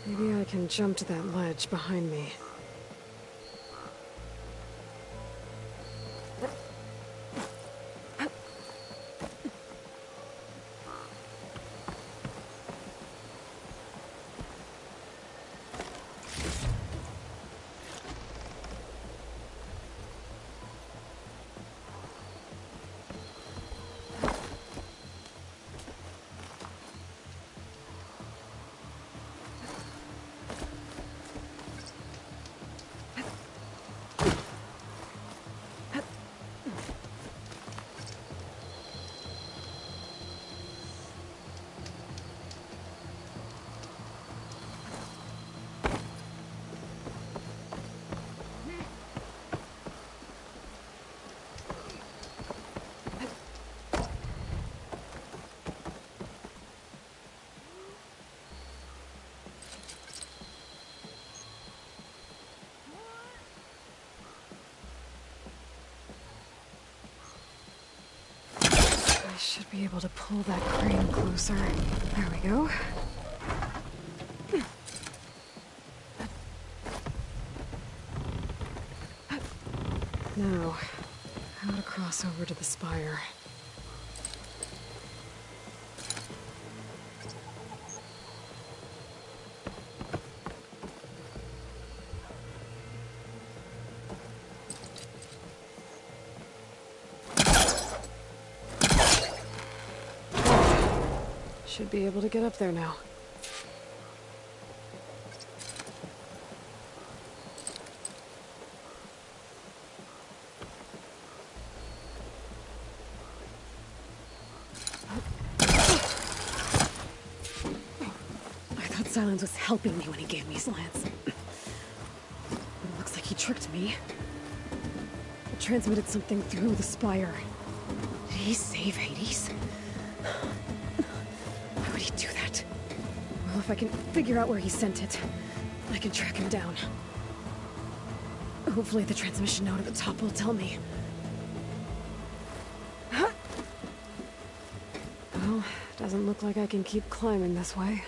Maybe I can jump to that ledge behind me. I should be able to pull that crane closer. There we go. Now, how to cross over to the spire. Should be able to get up there now. I thought Silence was helping me when he gave me his lance. It looks like he tricked me. It transmitted something through the spire. Did he save Hades? Why would he do that? Well, if I can figure out where he sent it, I can track him down. Hopefully the transmission note at the top will tell me. Well, doesn't look like I can keep climbing this way.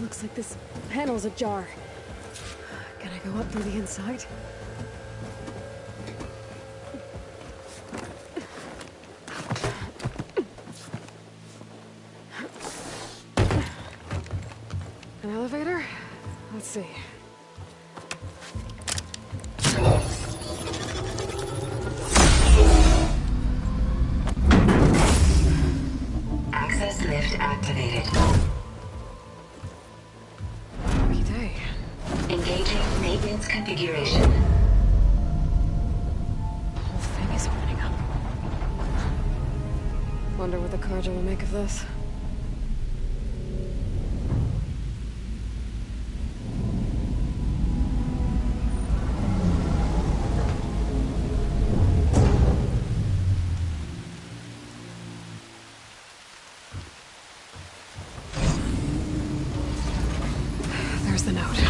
Looks like this panel's ajar. Can I go up through the inside? An elevator? Let's see. Access lift activated. Engaging maintenance configuration. The whole thing is opening up. Wonder what the Carja will make of this. There's the note.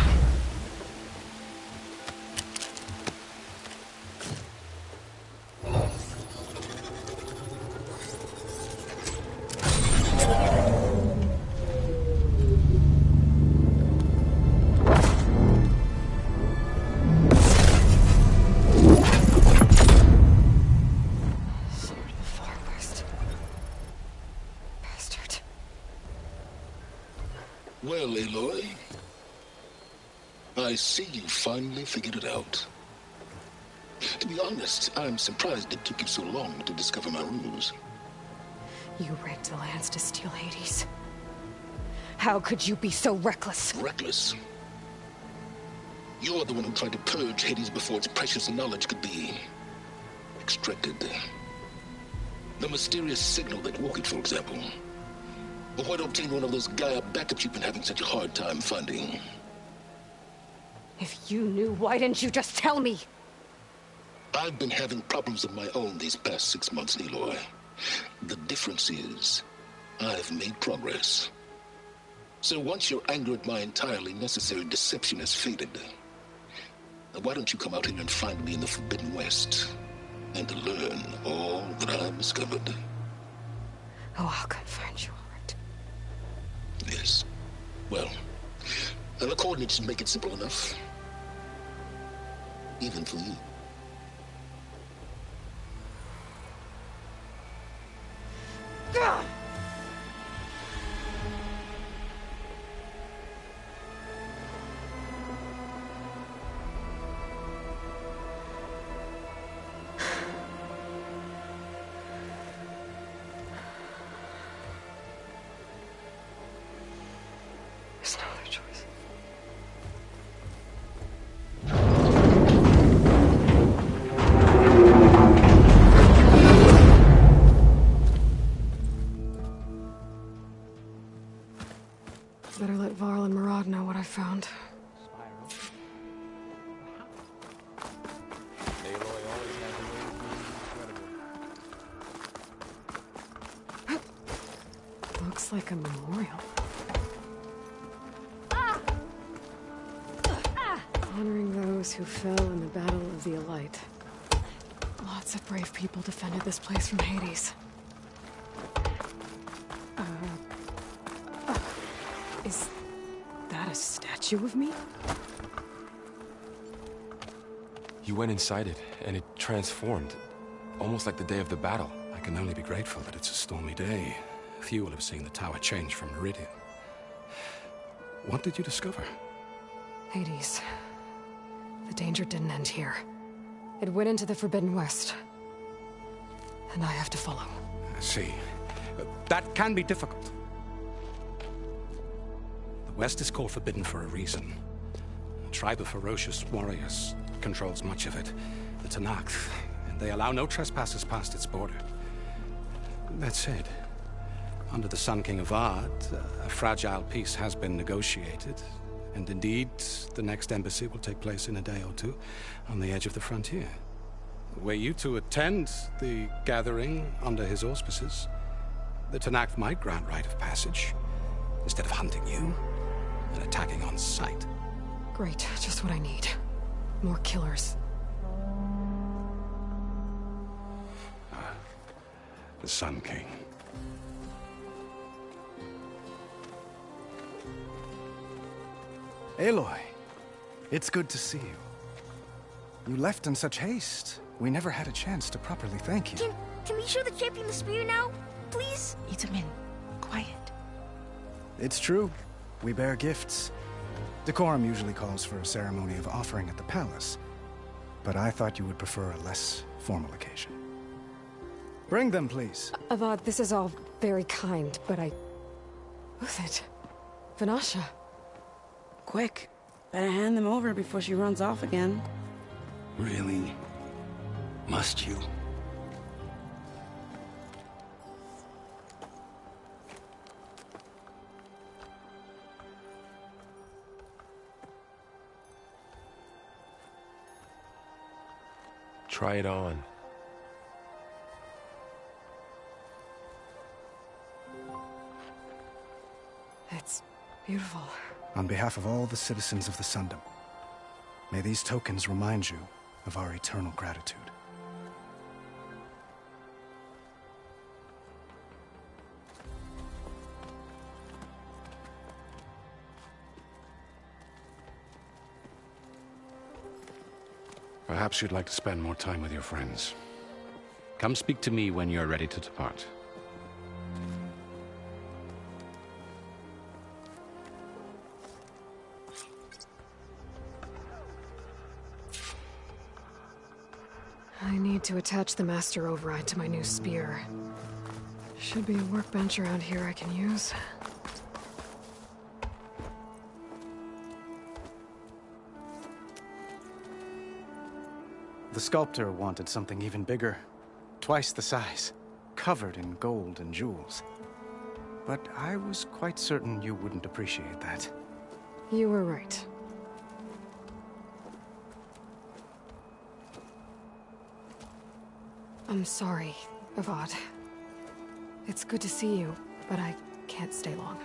Well, Aloy, I see you finally figured it out. To be honest, I'm surprised it took you so long to discover my ruse. You rigged the lance to steal Hades. How could you be so reckless? Reckless? You're the one who tried to purge Hades before its precious knowledge could be extracted? The mysterious signal that woke it, for example. Or why to obtain one of those Gaia backups you've been having such a hard time finding? If you knew, why didn't you just tell me? I've been having problems of my own these past 6 months, Aloy. The difference is, I've made progress. So once your anger at my entirely necessary deception has faded, why don't you come out here and find me in the Forbidden West and learn all that I've discovered? Oh, I'll come find you, all right. Yes. Well, the coordinates make it simple enough. Even for you. Ugh! There's no other choice. Better let Varl and Murad know what I found. Looks like a memorial. Honoring those who fell in the Battle of the Elite. Lots of brave people defended this place from Hades. Is that a statue of me? You went inside it, and it transformed. Almost like the day of the battle. I can only be grateful that it's a stormy day. Few will have seen the tower change from Meridian. What did you discover? Hades. The danger didn't end here. It went into the Forbidden West. And I have to follow. I see. That can be difficult. The West is called Forbidden for a reason. A tribe of ferocious warriors controls much of it. The Tenakth, and they allow no trespassers past its border. That said, under the Sun King of Ard, a fragile peace has been negotiated. And indeed, the next embassy will take place in a day or two on the edge of the frontier. Were you to attend the gathering under his auspices, the Tenakth might grant right of passage, instead of hunting you and attacking on sight. Great, just what I need. More killers. The Sun King. Aloy, it's good to see you. You left in such haste. We never had a chance to properly thank you. Can we show the champion the spear now? Please? Itamin, quiet. It's true. We bear gifts. Decorum usually calls for a ceremony of offering at the palace. But I thought you would prefer a less formal occasion. Bring them, please. Avad, this is all very kind, but Who's it? Vanasha. Quick, better hand them over before she runs off again. Really? Must you? Try it on. It's beautiful. On behalf of all the citizens of the Sundom, may these tokens remind you of our eternal gratitude. Perhaps you'd like to spend more time with your friends. Come speak to me when you're ready to depart. I need to attach the master override to my new spear. Should be a workbench around here I can use. The sculptor wanted something even bigger. Twice the size, covered in gold and jewels. But I was quite certain you wouldn't appreciate that. You were right. I'm sorry, Avad. It's good to see you, but I can't stay long.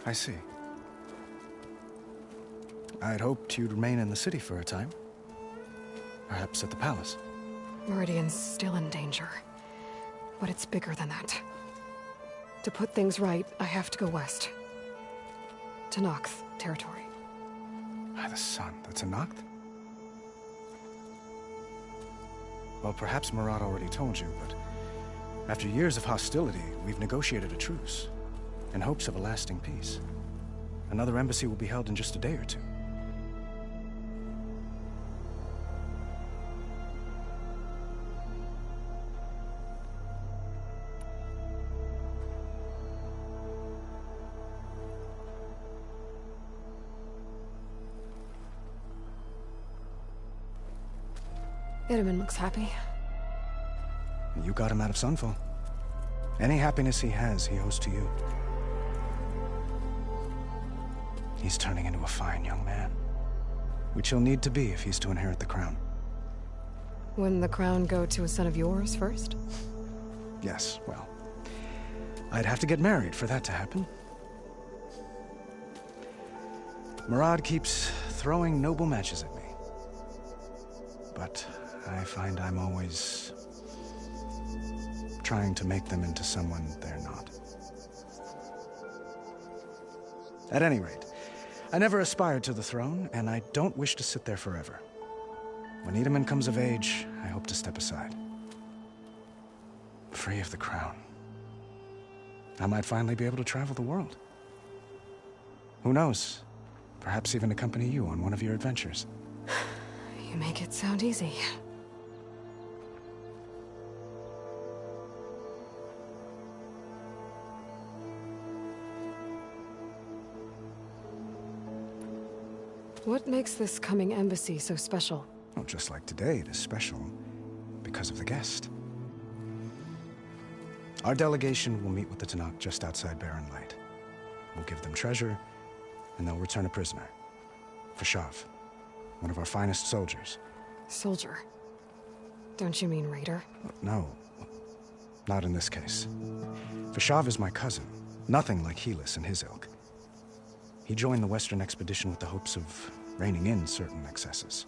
I see. I'd hoped you'd remain in the city for a time. Perhaps at the palace. Meridian's still in danger. But it's bigger than that. To put things right, I have to go west. To Noct territory. By the sun, that's a Noct? Well, perhaps Murad already told you, but after years of hostility, we've negotiated a truce, in hopes of a lasting peace. Another embassy will be held in just a day or two. Itaman looks happy. You got him out of Sunfall. Any happiness he has, he owes to you. He's turning into a fine young man, which he'll need to be if he's to inherit the crown. Wouldn't the crown go to a son of yours first? Yes, well, I'd have to get married for that to happen. Murad keeps throwing noble matches at me. But I find I'm always trying to make them into someone they're not. At any rate, I never aspired to the throne, and I don't wish to sit there forever. When Itaman comes of age, I hope to step aside. Free of the crown. I might finally be able to travel the world. Who knows? Perhaps even accompany you on one of your adventures. You make it sound easy. What makes this coming embassy so special? Well, just like today, it is special because of the guest. Our delegation will meet with the Tanakh just outside Barren Light. We'll give them treasure, and they'll return a prisoner. Fashav, one of our finest soldiers. Soldier? Don't you mean raider? No, not in this case. Fashav is my cousin, nothing like Helis and his ilk. He joined the Western expedition with the hopes of reining in certain excesses.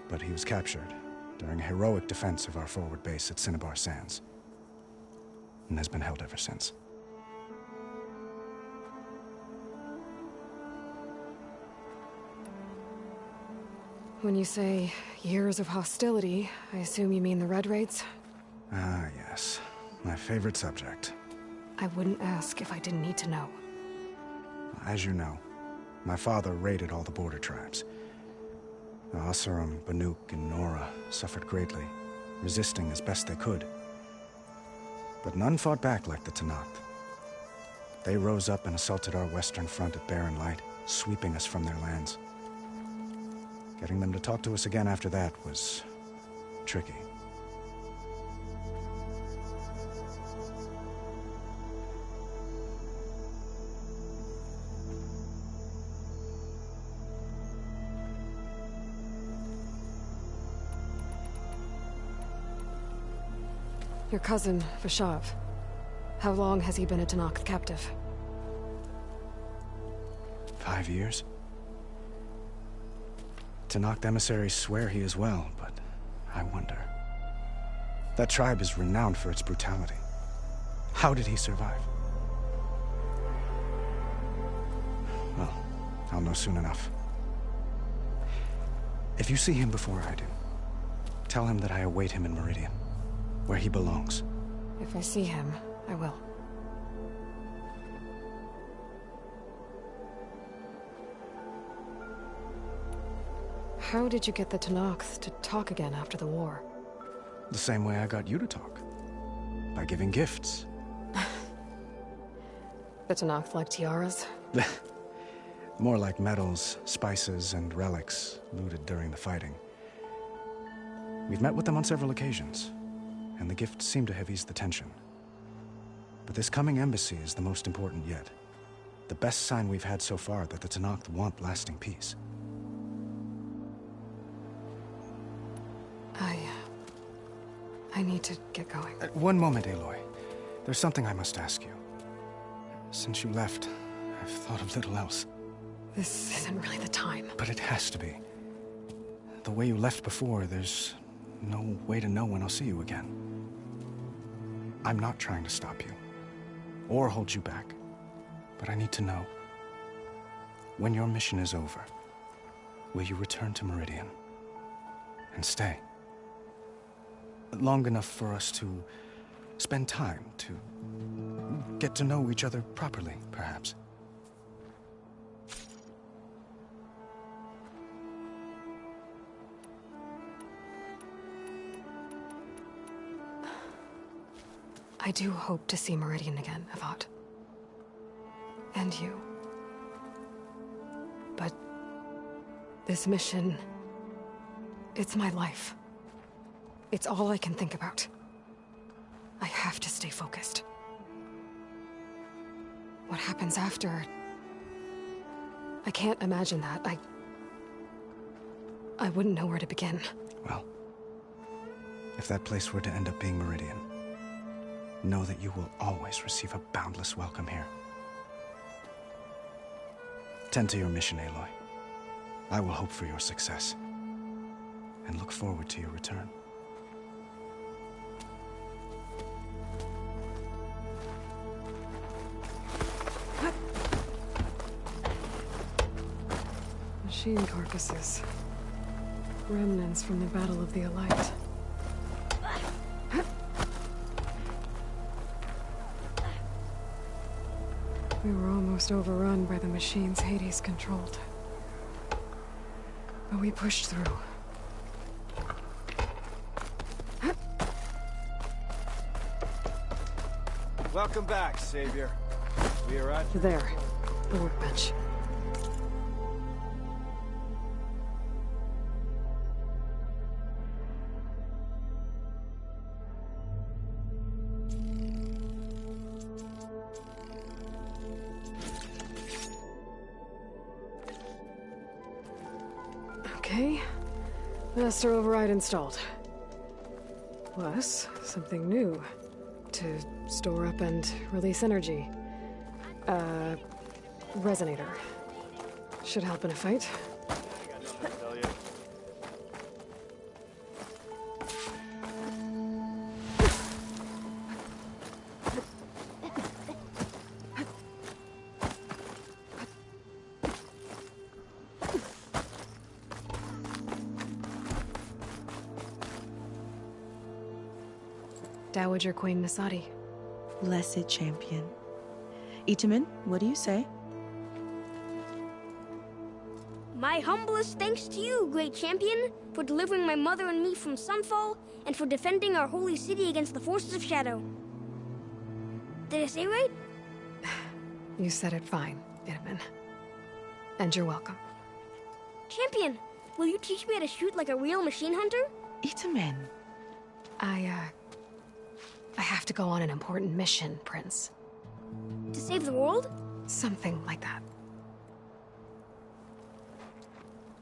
But he was captured during a heroic defense of our forward base at Cinnabar Sands, and has been held ever since. When you say years of hostility, I assume you mean the Red Raids? Ah, yes. My favorite subject. I wouldn't ask if I didn't need to know. As you know, my father raided all the border tribes. The Asuram, Banuk, and Nora suffered greatly, resisting as best they could. But none fought back like the Tanakh. They rose up and assaulted our western front at Barren Light, sweeping us from their lands. Getting them to talk to us again after that was tricky. Your cousin, Fashav. How long has he been a Tanakh captive? 5 years. Tanakh emissaries swear he is well, but I wonder. That tribe is renowned for its brutality. How did he survive? Well, I'll know soon enough. If you see him before I do, tell him that I await him in Meridian, where he belongs. If I see him, I will. How did you get the Tanakh to talk again after the war? The same way I got you to talk. By giving gifts. The Tanakh like tiaras? More like medals, spices, and relics looted during the fighting. We've met with them on several occasions, and the gifts seem to have eased the tension. But this coming embassy is the most important yet. The best sign we've had so far that the Tenakth want lasting peace. I need to get going. One moment, Aloy. There's something I must ask you. Since you left, I've thought of little else. This isn't really the time. But it has to be. The way you left before, there's no way to know when I'll see you again. I'm not trying to stop you, or hold you back. But I need to know, when your mission is over, will you return to Meridian and stay? Long enough for us to spend time, to get to know each other properly, perhaps. I do hope to see Meridian again, Avad. And you. But this mission, it's my life. It's all I can think about. I have to stay focused. What happens after? I can't imagine that. I wouldn't know where to begin. Well, if that place were to end up being Meridian, know that you will always receive a boundless welcome here. Tend to your mission, Aloy. I will hope for your success, and look forward to your return. Machine carcasses. Remnants from the Battle of the Elite. We were almost overrun by the machines Hades controlled. But we pushed through. Welcome back, Savior. We are at... There. The workbench. Okay. Master override installed. Plus, something new. To store up and release energy. Resonator. Should help in a fight. Dowager Queen Nasadi. Blessed champion. Itamen, what do you say? My humblest thanks to you, great champion, for delivering my mother and me from Sunfall, and for defending our holy city against the forces of Shadow. Did I say right? You said it fine, Itamen. And you're welcome. Champion, will you teach me how to shoot like a real machine hunter? Itamen. I have to go on an important mission, Prince. To save the world? Something like that.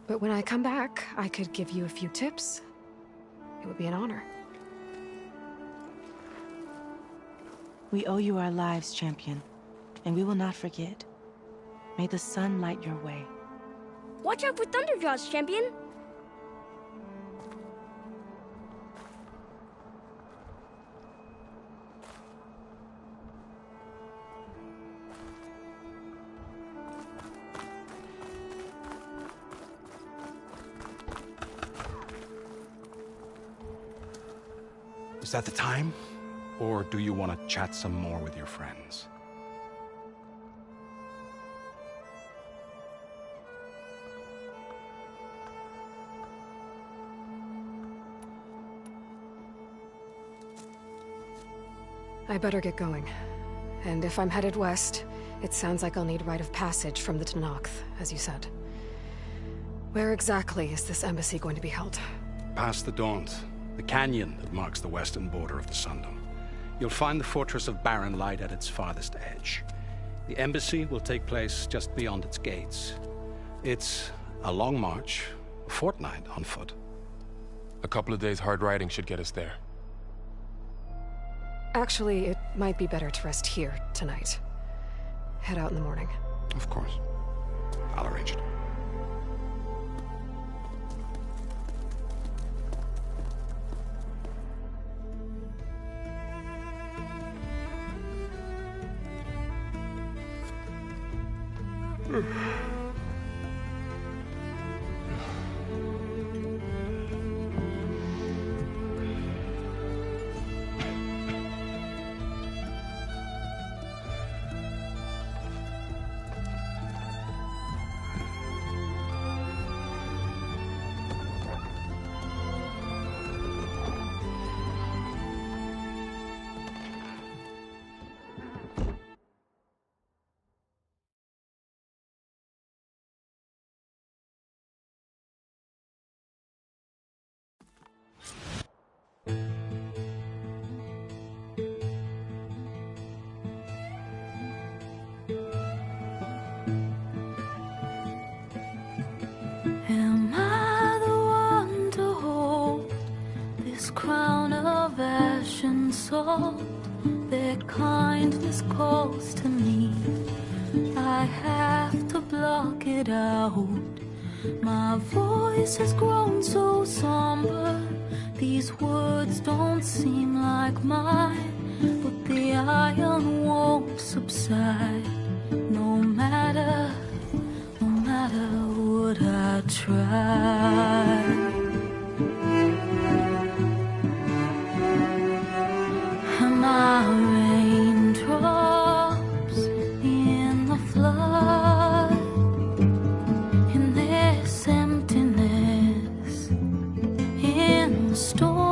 But when I come back, I could give you a few tips. It would be an honor. We owe you our lives, champion, and we will not forget. May the sun light your way. Watch out for Thunderjaws, champion! Is that the time? Or do you want to chat some more with your friends? I better get going. And if I'm headed west, it sounds like I'll need rite of passage from the Tenakth, as you said. Where exactly is this embassy going to be held? Past the Daunt, the canyon that marks the western border of the Sundom. You'll find the fortress of Barren Light at its farthest edge. The embassy will take place just beyond its gates. It's a long march, a fortnight on foot. A couple of days hard riding should get us there. Actually, it might be better to rest here tonight. Head out in the morning. Of course. I'll arrange it. Am I the one to hold this crown of ash and salt that kindness calls to me? I have to block it out. My voice has grown so somber. These words don't seem like mine, but the iron won't subside. No matter what I try. Am I raindrops in the flood, in this emptiness, in the storm?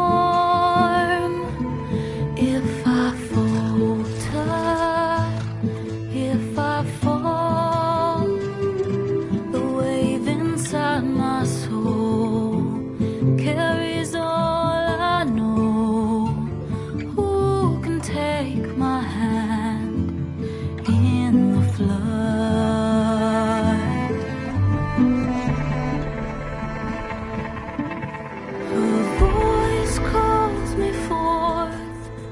If I falter, if I fall, the wave inside my soul carries all I know. Who can take my hand in the flood? Her voice calls me forth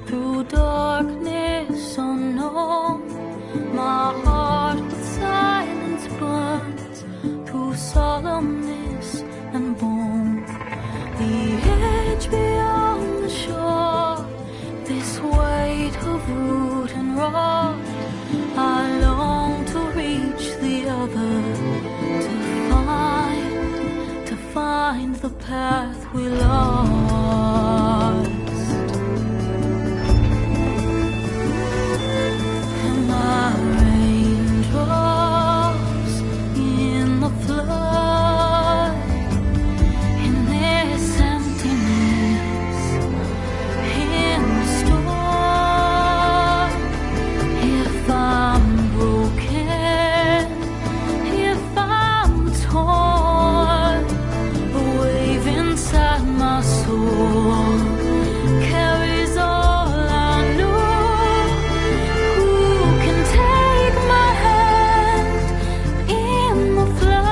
through darkness unknown. My heart with silence burns through solemnness and bone. The edge beyond the shore, this weight of root and rod. I long to reach the other, to find the path we lost. Am I raindrops in the flood, in this emptiness, in the storm? If I'm broken, if I'm torn, the wave inside my soul carries all I know. Who can take my hand in the flood?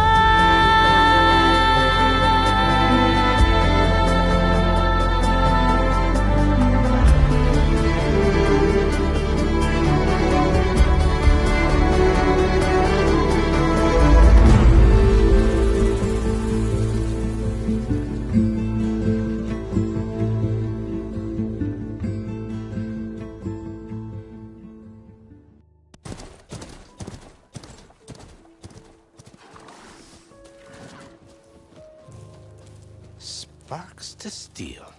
Sparks to steel.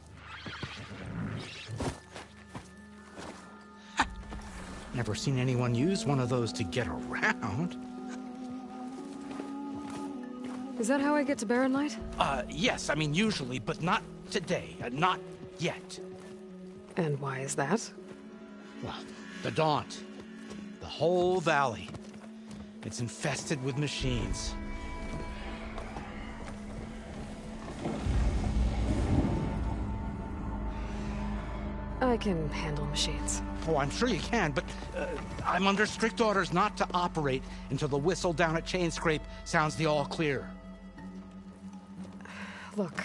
Never seen anyone use one of those to get around. Is that how I get to Barren Light? Yes, I mean usually, but not today. Not yet. And why is that? Well, the Daunt. The whole valley. It's infested with machines. I can handle machines. Oh, I'm sure you can, but I'm under strict orders not to operate until the whistle down at Chain Scrape sounds the all clear. Look,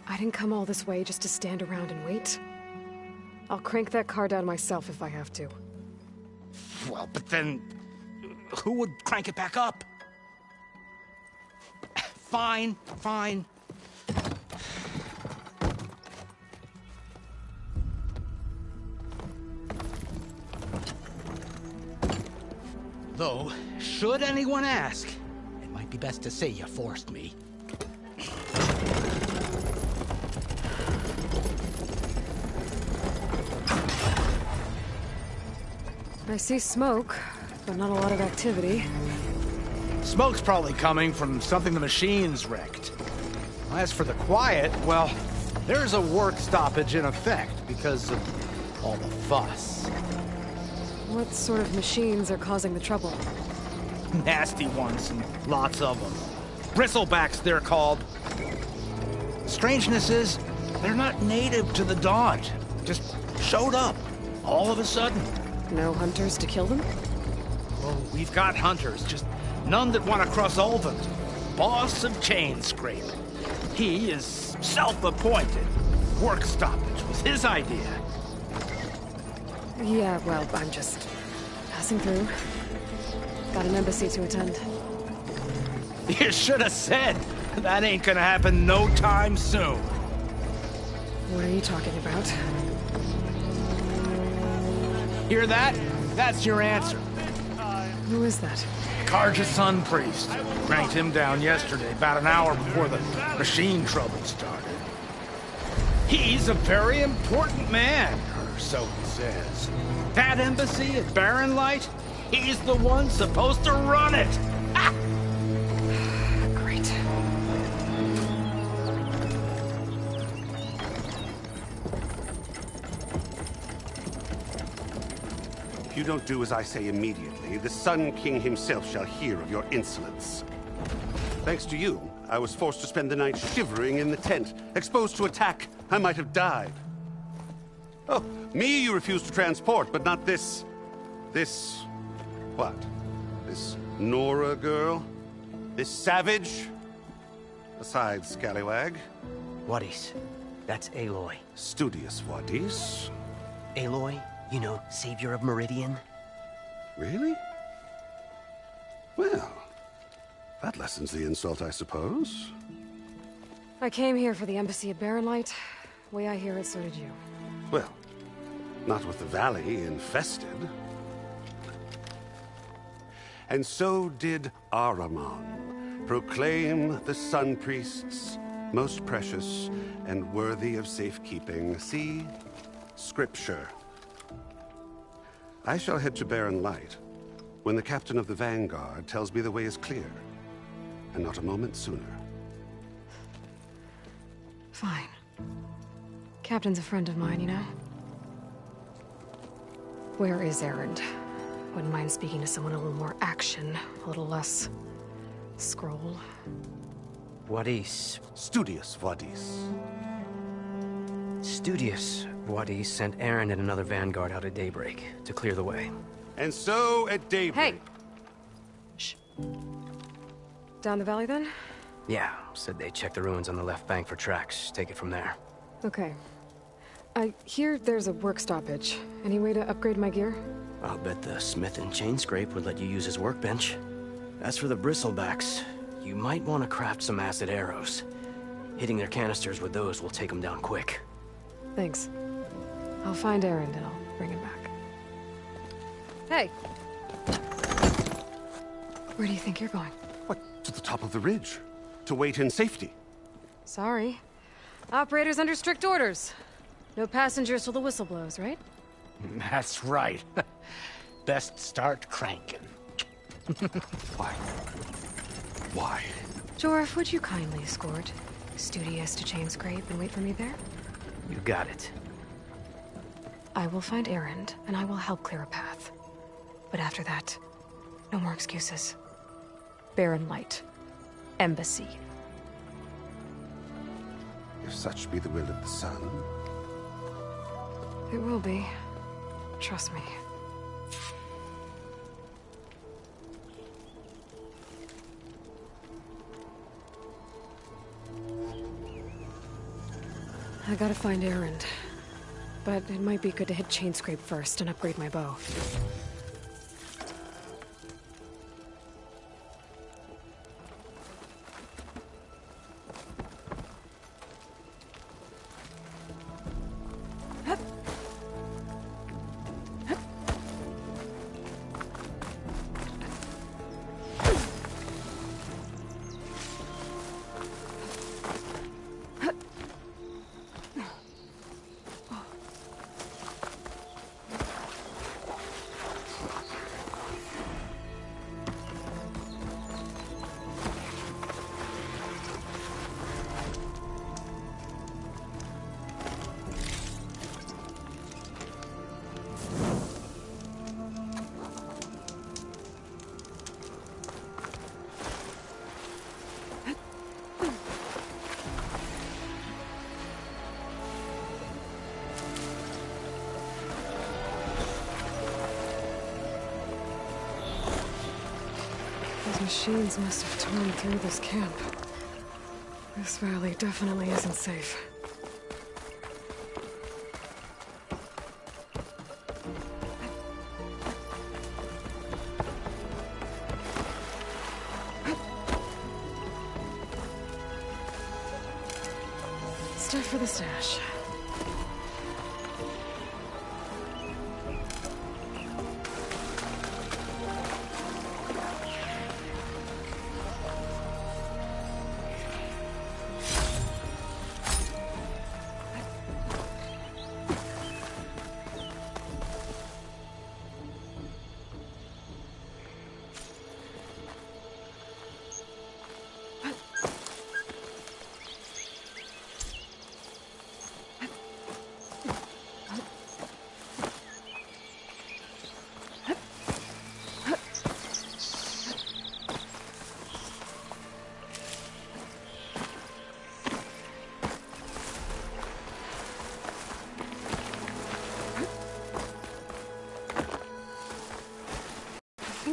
I didn't come all this way just to stand around and wait. I'll crank that car down myself if I have to. Well, but then who would crank it back up? Fine, fine. Though, should anyone ask, it might be best to say you forced me. I see smoke, but not a lot of activity. Smoke's probably coming from something the machine's wrecked. As for the quiet, well, there's a work stoppage in effect because of all the fuss. What sort of machines are causing the trouble? Nasty ones, and lots of them. Bristlebacks, they're called. Strangeness is, they're not native to the Dodge. Just showed up, all of a sudden. No hunters to kill them? Oh, we've got hunters, just none that want to cross Ulvund. Boss of Chain Scrape. He is self-appointed. Work stoppage was his idea. Yeah, well, I'm just passing through. Got an embassy to attend. You should have said. That ain't gonna happen no time soon. What are you talking about? Hear that? That's your answer. Who is that? Karja Sun Priest. Cranked him down yesterday, about an hour before the machine trouble started. He's a very important man, or so he says. That embassy at Barren Light, he's the one supposed to run it! Ah! Great. If you don't do as I say immediately, the Sun King himself shall hear of your insolence. Thanks to you, I was forced to spend the night shivering in the tent. Exposed to attack, I might have died. Oh, me you refuse to transport, but not this... what? This Nora girl? This savage? Besides, scallywag. Wadis. That's Aloy. Studious Wadis. Aloy, you know, savior of Meridian. Really? Well, that lessens the insult, I suppose. I came here for the embassy at Barren Light. Way I hear it, so did you. Well, not with the valley infested. And so did Ahriman proclaim the Sun Priests most precious and worthy of safekeeping. See? Scripture. I shall head to Barren Light when the captain of the Vanguard tells me the way is clear, and not a moment sooner. Fine. Captain's a friend of mine, you know? Where is Erend? Wouldn't mind speaking to someone a little more action, a little less... scroll. Wadis. Studious Wadis. Studious Wadis sent Erend and another Vanguard out at daybreak to clear the way. And so at daybreak... Hey! Shh. Down the valley, then? Yeah, said they checked the ruins on the left bank for tracks. Take it from there. Okay. I hear there's a work stoppage. Any way to upgrade my gear? I'll bet the smith in Chain Scrape would let you use his workbench. As for the bristlebacks, you might want to craft some acid arrows. Hitting their canisters with those will take them down quick. Thanks. I'll find Erend and I'll bring him back. Hey! Where do you think you're going? What? To the top of the ridge. To wait in safety. Sorry. Operator's under strict orders. No passengers till the whistle blows, right? That's right. Best start cranking. Why? Why? Jorf, would you kindly escort Studious to Chain Scrape and wait for me there? You got it. I will find Erend, and I will help clear a path. But after that, no more excuses. Barren Light. Embassy. If such be the will of the sun. It will be. Trust me. I gotta find Erend. But it might be good to hit Chainscrape first and upgrade my bow. Those machines must have torn through this camp. This valley definitely isn't safe. Start for the stash.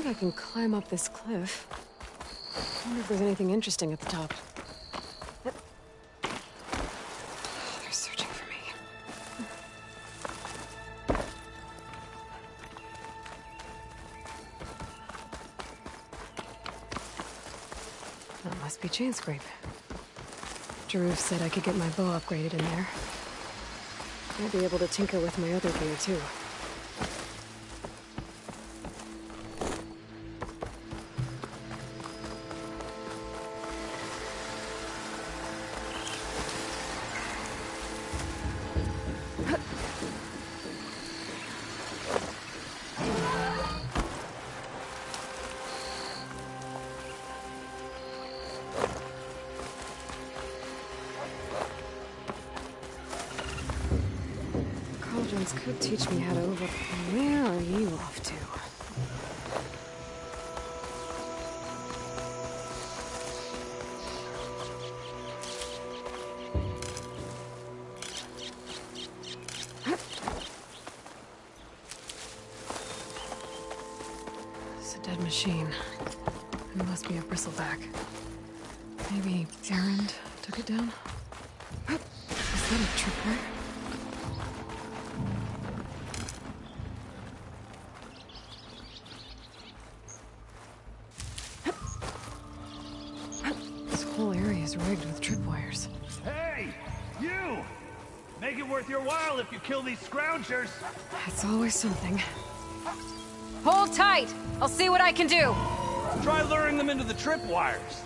I can climb up this cliff. I wonder if there's anything interesting at the top. Oh, they're searching for me. That must be Chainscrape. Jaruf said I could get my bow upgraded in there. I'll be able to tinker with my other gear, too. Could teach me how to over... Where are you off to? It's a dead machine. It must be a bristleback. Maybe Erend took it down? Is that a tripwire? Rigged with tripwires. Hey! You! Make it worth your while if you kill these scroungers! It's always something. Hold tight! I'll see what I can do! Try luring them into the tripwires.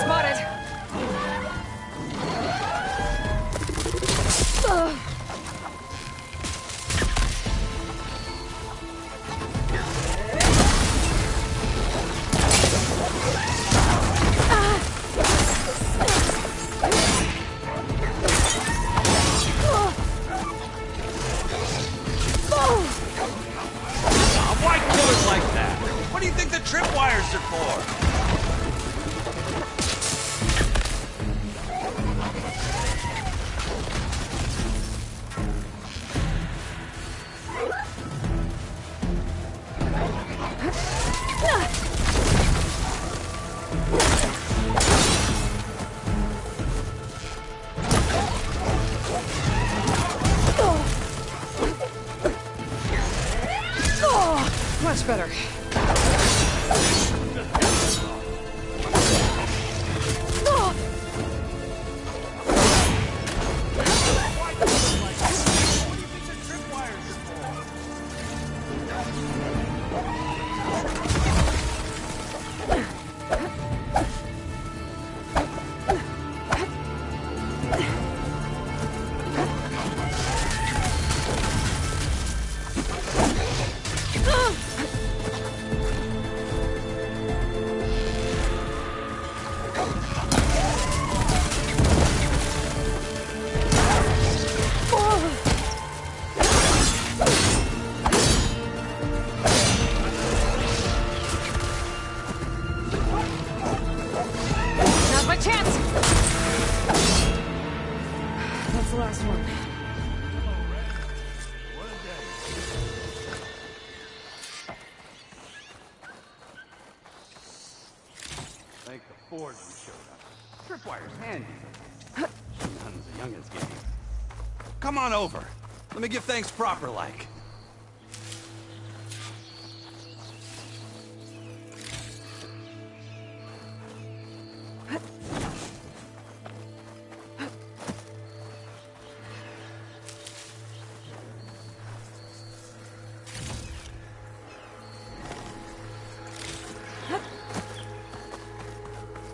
Spotted! Much better. Come on over. Let me give thanks proper like.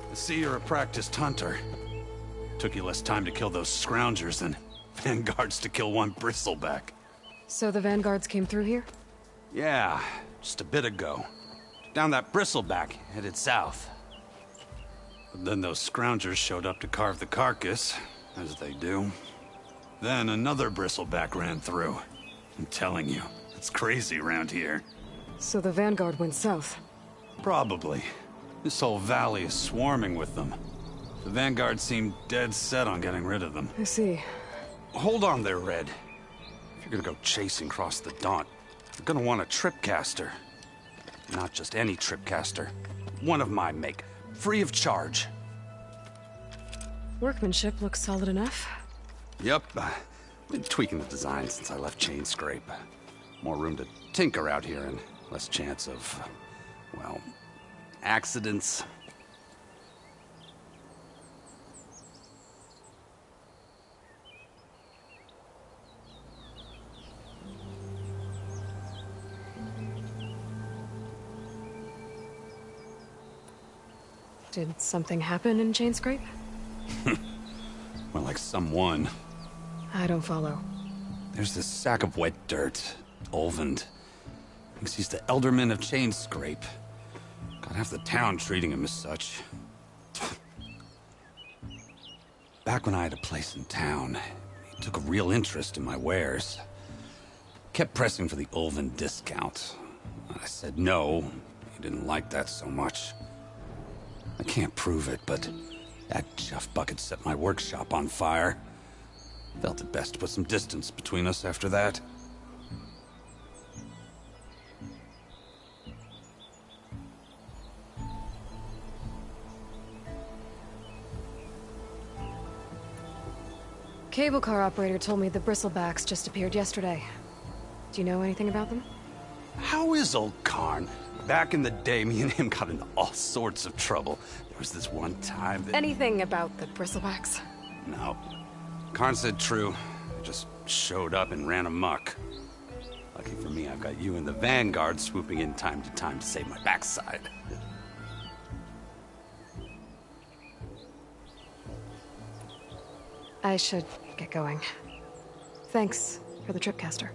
I see you're a practiced hunter. Took you less time to kill those scroungers than Vanguards to kill one bristleback. So the Vanguards came through here? Yeah, just a bit ago. Down that bristleback, headed south. But then those scroungers showed up to carve the carcass, as they do. Then another bristleback ran through. I'm telling you, it's crazy around here. So the Vanguard went south? Probably. This whole valley is swarming with them. The Vanguard seemed dead set on getting rid of them. I see. Hold on there, Red. If you're gonna go chasing across the Daunt, you're gonna want a tripcaster. Not just any tripcaster. One of my make. Free of charge. Workmanship looks solid enough. Yep. Been tweaking the design since I left Chain Scrape. More room to tinker out here and less chance of, well, accidents. Did something happen in Chain Scrape? More like someone. I don't follow. There's this sack of wet dirt. Olvend. Thinks he's the Elderman of Chain Scrape. Got half the town treating him as such. Back when I had a place in town, he took a real interest in my wares. Kept pressing for the Olvend discount. I said no. He didn't like that so much. I can't prove it, but that chuff bucket set my workshop on fire. Felt it best to put some distance between us after that. Cable car operator told me the bristlebacks just appeared yesterday. Do you know anything about them? How is old Karn? Back in the day, me and him got into all sorts of trouble. There was this one time that... Anything about the bristlebacks? No. Karn said true. I just showed up and ran amok. Lucky for me, I've got you and the Vanguard swooping in time to save my backside. I should get going. Thanks for the tripcaster.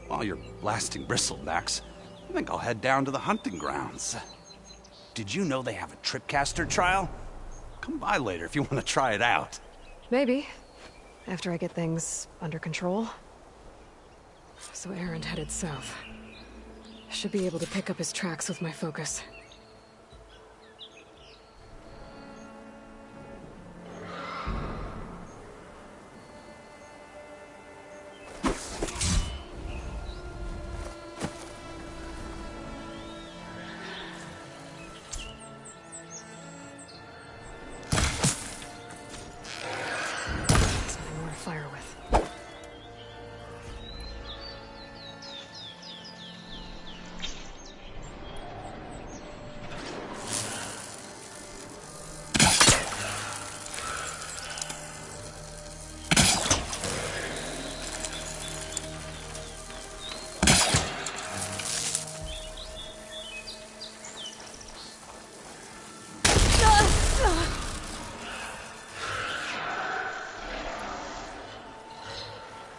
While you're blasting bristlebacks, I think I'll head down to the hunting grounds. Did you know they have a tripcaster trial? Come by later if you want to try it out. Maybe. After I get things under control. So Erend headed south. Should be able to pick up his tracks with my focus.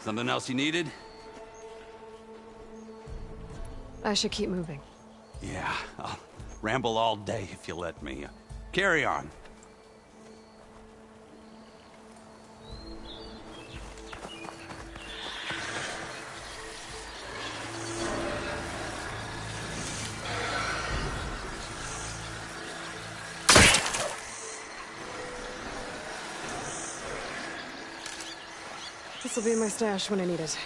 Something else you needed? I should keep moving. Yeah, I'll ramble all day if you let me. Carry on. This will be in my stash when I need it.